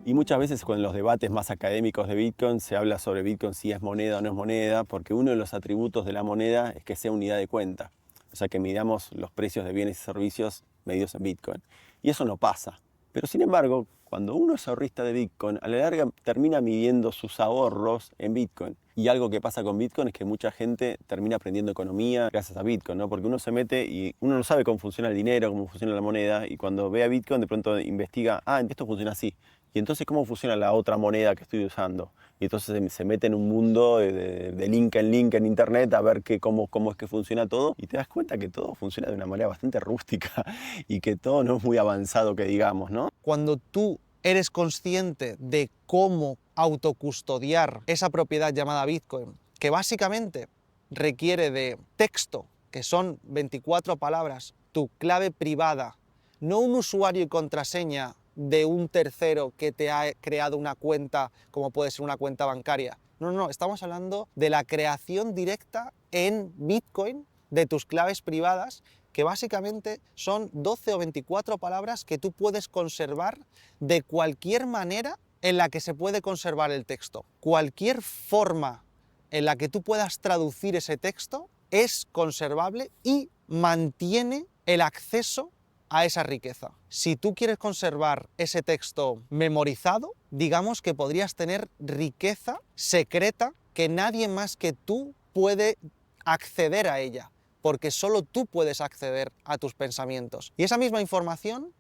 Y muchas veces con los debates más académicos de Bitcoin se habla sobre Bitcoin si es moneda o no es moneda, porque uno de los atributos de la moneda es que sea unidad de cuenta. O sea, que midamos los precios de bienes y servicios medidos en Bitcoin. Y eso no pasa. Pero sin embargo, cuando uno es ahorrista de Bitcoin, a la larga termina midiendo sus ahorros en Bitcoin. Y algo que pasa con Bitcoin es que mucha gente termina aprendiendo economía gracias a Bitcoin, ¿no? Porque uno se mete y uno no sabe cómo funciona el dinero, cómo funciona la moneda, y cuando ve a Bitcoin de pronto investiga, esto funciona así. Y entonces, ¿cómo funciona la otra moneda que estoy usando? Y entonces se mete en un mundo de link en internet a ver cómo es que funciona todo, y te das cuenta que todo funciona de una manera bastante rústica y que todo no es muy avanzado, que digamos, ¿no? Cuando tú eres consciente de cómo autocustodiar esa propiedad llamada Bitcoin, que básicamente requiere de texto, que son 24 palabras, tu clave privada, no un usuario y contraseña de un tercero que te ha creado una cuenta, como puede ser una cuenta bancaria. No, estamos hablando de la creación directa en Bitcoin de tus claves privadas, que básicamente son 12 o 24 palabras que tú puedes conservar de cualquier manera en la que se puede conservar el texto. Cualquier forma en la que tú puedas traducir ese texto es conservable y mantiene el acceso a esa riqueza. Si tú quieres conservar ese texto memorizado, digamos que podrías tener riqueza secreta que nadie más que tú puede acceder a ella, porque solo tú puedes acceder a tus pensamientos. Y esa misma información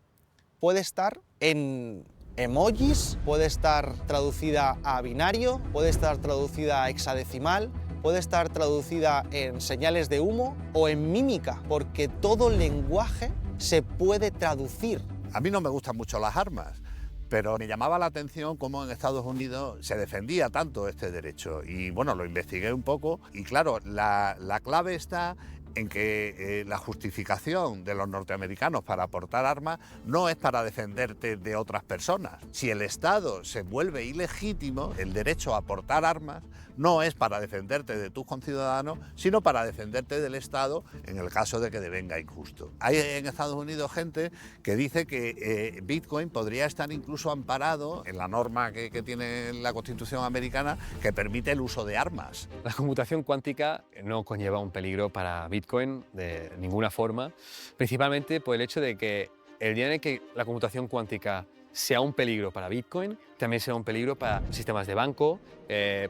puede estar en emojis, puede estar traducida a binario, puede estar traducida a hexadecimal, puede estar traducida en señales de humo o en mímica, porque todo lenguaje se puede traducir. A mí no me gustan mucho las armas, pero me llamaba la atención cómo en Estados Unidos se defendía tanto este derecho. Y bueno, lo investigué un poco y claro, la clave está en que la justificación de los norteamericanos para aportar armas no es para defenderte de otras personas. Si el Estado se vuelve ilegítimo, el derecho a aportar armas no es para defenderte de tus conciudadanos, sino para defenderte del Estado en el caso de que devenga injusto. Hay en Estados Unidos gente que dice que Bitcoin podría estar incluso amparado en la norma que tiene la Constitución americana que permite el uso de armas. La computación cuántica no conlleva un peligro para Bitcoin de ninguna forma, principalmente por el hecho de que el día en el que la computación cuántica sea un peligro para Bitcoin, también será un peligro para sistemas de banco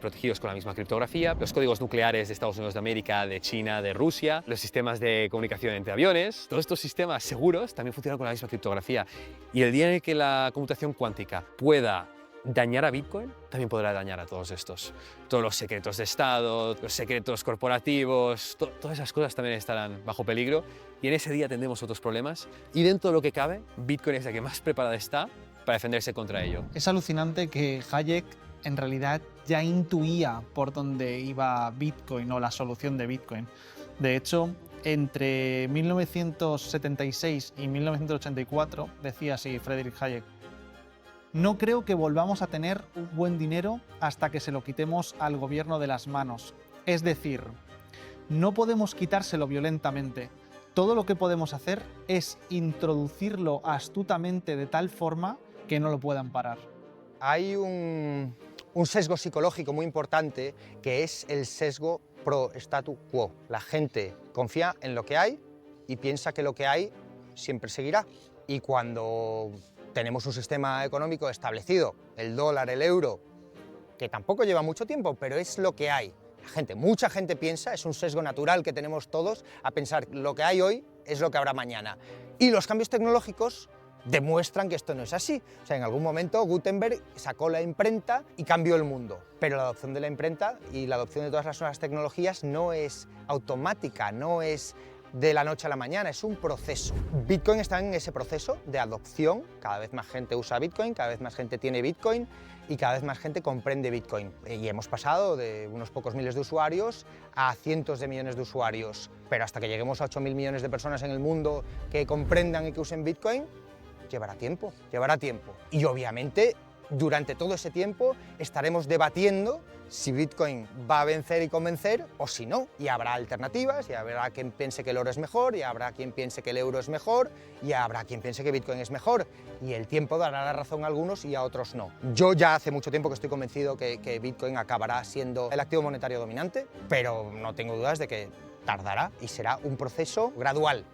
protegidos con la misma criptografía, los códigos nucleares de Estados Unidos de América, de China, de Rusia, los sistemas de comunicación entre aviones. Todos estos sistemas seguros también funcionan con la misma criptografía. Y el día en el que la computación cuántica pueda dañar a Bitcoin, también podrá dañar a todos estos. Todos los secretos de Estado, los secretos corporativos, todas esas cosas también estarán bajo peligro y en ese día tendremos otros problemas. Y dentro de lo que cabe, Bitcoin es la que más preparada está para defenderse contra ello. Es alucinante que Hayek en realidad ya intuía por dónde iba Bitcoin o la solución de Bitcoin. De hecho, entre 1976 y 1984, decía así Friedrich Hayek: no creo que volvamos a tener un buen dinero hasta que se lo quitemos al gobierno de las manos. Es decir, no podemos quitárselo violentamente. Todo lo que podemos hacer es introducirlo astutamente de tal forma que no lo puedan parar. Hay un sesgo psicológico muy importante que es el sesgo pro statu quo. La gente confía en lo que hay y piensa que lo que hay siempre seguirá. Y cuando tenemos un sistema económico establecido, el dólar, el euro, que tampoco lleva mucho tiempo, pero es lo que hay. Mucha gente piensa, es un sesgo natural que tenemos todos, a pensar lo que hay hoy es lo que habrá mañana. Y los cambios tecnológicos demuestran que esto no es así. O sea, en algún momento Gutenberg sacó la imprenta y cambió el mundo. Pero la adopción de la imprenta y la adopción de todas las nuevas tecnologías no es automática, no es de la noche a la mañana, es un proceso. Bitcoin está en ese proceso de adopción, cada vez más gente usa Bitcoin, cada vez más gente tiene Bitcoin y cada vez más gente comprende Bitcoin. Y hemos pasado de unos pocos miles de usuarios a cientos de millones de usuarios, pero hasta que lleguemos a 8.000 millones de personas en el mundo que comprendan y que usen Bitcoin, llevará tiempo, llevará tiempo. Y obviamente, durante todo ese tiempo estaremos debatiendo si Bitcoin va a vencer y convencer o si no. Y habrá alternativas, y habrá quien piense que el oro es mejor, y habrá quien piense que el euro es mejor, y habrá quien piense que Bitcoin es mejor. Y el tiempo dará la razón a algunos y a otros no. Yo ya hace mucho tiempo que estoy convencido que Bitcoin acabará siendo el activo monetario dominante, pero no tengo dudas de que tardará y será un proceso gradual.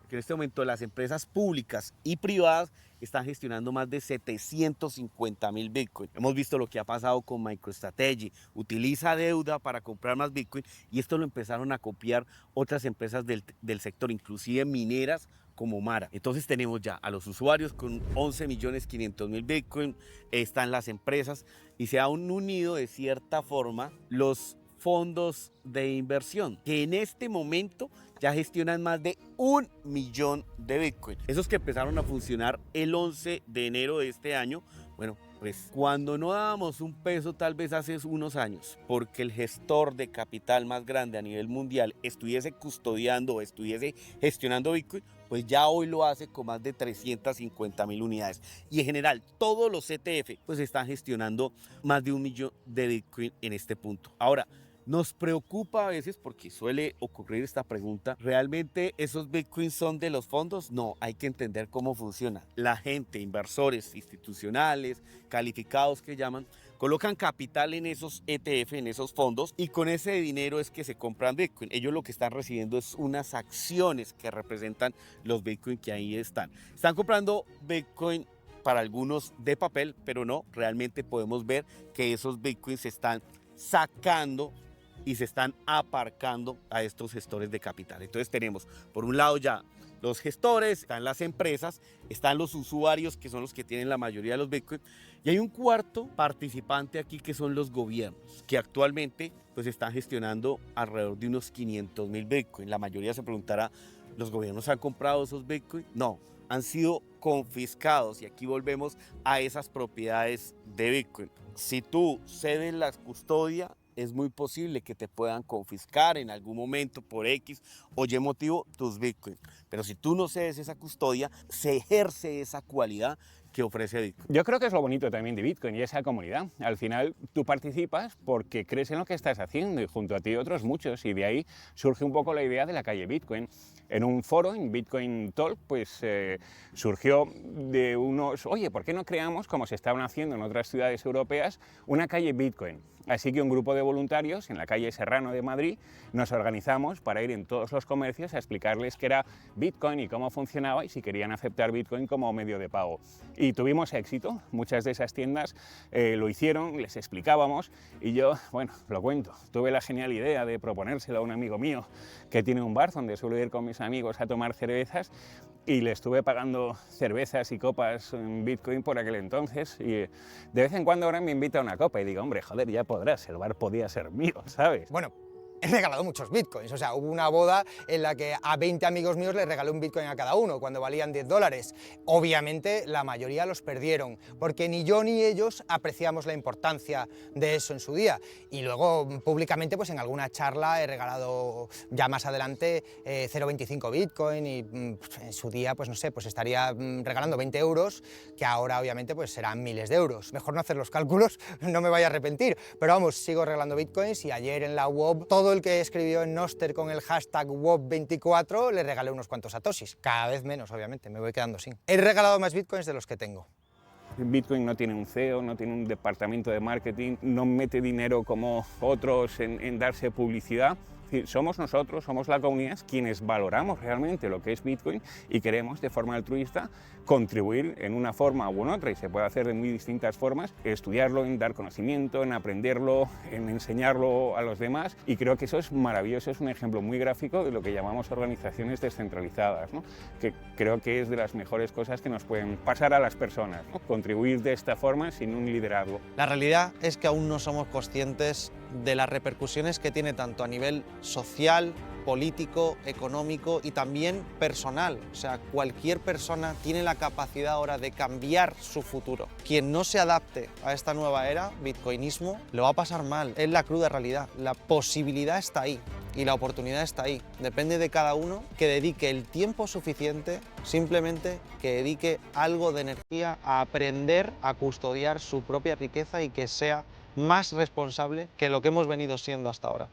Que en este momento las empresas públicas y privadas están gestionando más de 750.000 Bitcoin. Hemos visto lo que ha pasado con MicroStrategy. Utiliza deuda para comprar más Bitcoin y esto lo empezaron a copiar otras empresas del sector, inclusive mineras como Mara. Entonces tenemos ya a los usuarios con 11.500.000 Bitcoin, están las empresas y se han unido de cierta forma los fondos de inversión, que en este momento ya gestionan más de 1 millón de Bitcoin. Esos que empezaron a funcionar el 11 de enero de este año, bueno, pues cuando no dábamos un peso tal vez hace unos años, porque el gestor de capital más grande a nivel mundial estuviese custodiando o estuviese gestionando Bitcoin, pues ya hoy lo hace con más de 350.000 unidades. Y en general, todos los ETF pues están gestionando más de 1 millón de Bitcoin en este punto. Ahora, nos preocupa a veces porque suele ocurrir esta pregunta, ¿realmente esos Bitcoins son de los fondos? No, hay que entender cómo funciona. La gente, inversores institucionales, calificados que llaman, colocan capital en esos ETF, en esos fondos, y con ese dinero es que se compran Bitcoin. Ellos lo que están recibiendo es unas acciones que representan los Bitcoin que ahí están. Están comprando Bitcoin para algunos de papel, pero no, realmente podemos ver que esos Bitcoins se están sacando y se están aparcando a estos gestores de capital. Entonces tenemos, por un lado ya los gestores, están las empresas, están los usuarios, que son los que tienen la mayoría de los Bitcoin, y hay un cuarto participante aquí que son los gobiernos, que actualmente pues están gestionando alrededor de unos 500.000 Bitcoin. La mayoría se preguntará, ¿los gobiernos han comprado esos Bitcoin? No, han sido confiscados, y aquí volvemos a esas propiedades de Bitcoin. Si tú cedes la custodia, es muy posible que te puedan confiscar en algún momento por X o Y motivo tus Bitcoin. Pero si tú no cedes esa custodia, se ejerce esa cualidad que ofrece Bitcoin. Yo creo que es lo bonito también de Bitcoin y esa comunidad. Al final tú participas porque crees en lo que estás haciendo y junto a ti otros muchos, y de ahí surge un poco la idea de la calle Bitcoin. En un foro, en Bitcoin Talk, pues surgió de unos, oye, ¿por qué no creamos, como se estaban haciendo en otras ciudades europeas, una calle Bitcoin? Así que un grupo de voluntarios en la calle Serrano de Madrid nos organizamos para ir en todos los comercios a explicarles qué era Bitcoin y cómo funcionaba y si querían aceptar Bitcoin como medio de pago. Y tuvimos éxito, muchas de esas tiendas lo hicieron, les explicábamos, y yo, bueno, lo cuento, tuve la genial idea de proponérselo a un amigo mío que tiene un bar donde suelo ir con mis amigos a tomar cervezas, y le estuve pagando cervezas y copas en Bitcoin por aquel entonces, y de vez en cuando ahora me invita a una copa y digo, hombre, joder, ya podrás, el bar podía ser mío, ¿sabes? Bueno, he regalado muchos bitcoins, o sea, hubo una boda en la que a 20 amigos míos les regalé un bitcoin a cada uno cuando valían $10. Obviamente la mayoría los perdieron, porque ni yo ni ellos apreciamos la importancia de eso en su día. Y luego públicamente pues en alguna charla he regalado ya más adelante 0,25 bitcoin y en su día pues no sé, pues estaría regalando 20 euros, que ahora obviamente pues serán miles de euros. Mejor no hacer los cálculos, no me vaya a arrepentir, pero vamos, sigo regalando bitcoins y ayer en la WOB todo el que escribió en Nostr con el hashtag WOB24 le regalé unos cuantos satoshis. Cada vez menos, obviamente, me voy quedando sin. He regalado más bitcoins de los que tengo. Bitcoin no tiene un CEO, no tiene un departamento de marketing, no mete dinero como otros en darse publicidad. Somos nosotros, somos la comunidad quienes valoramos realmente lo que es Bitcoin y queremos de forma altruista contribuir en una forma u otra, y se puede hacer de muy distintas formas, estudiarlo, en dar conocimiento, en aprenderlo, en enseñarlo a los demás, y creo que eso es maravilloso, es un ejemplo muy gráfico de lo que llamamos organizaciones descentralizadas, ¿no? Que creo que es de las mejores cosas que nos pueden pasar a las personas, ¿no? Contribuir de esta forma sin un liderazgo. La realidad es que aún no somos conscientes de las repercusiones que tiene tanto a nivel social, político, económico y también personal. O sea, cualquier persona tiene la capacidad ahora de cambiar su futuro. Quien no se adapte a esta nueva era, bitcoinismo, lo va a pasar mal. Es la cruda realidad. La posibilidad está ahí y la oportunidad está ahí. Depende de cada uno que dedique el tiempo suficiente, simplemente que dedique algo de energía a aprender a custodiar su propia riqueza y que sea más responsable que lo que hemos venido siendo hasta ahora.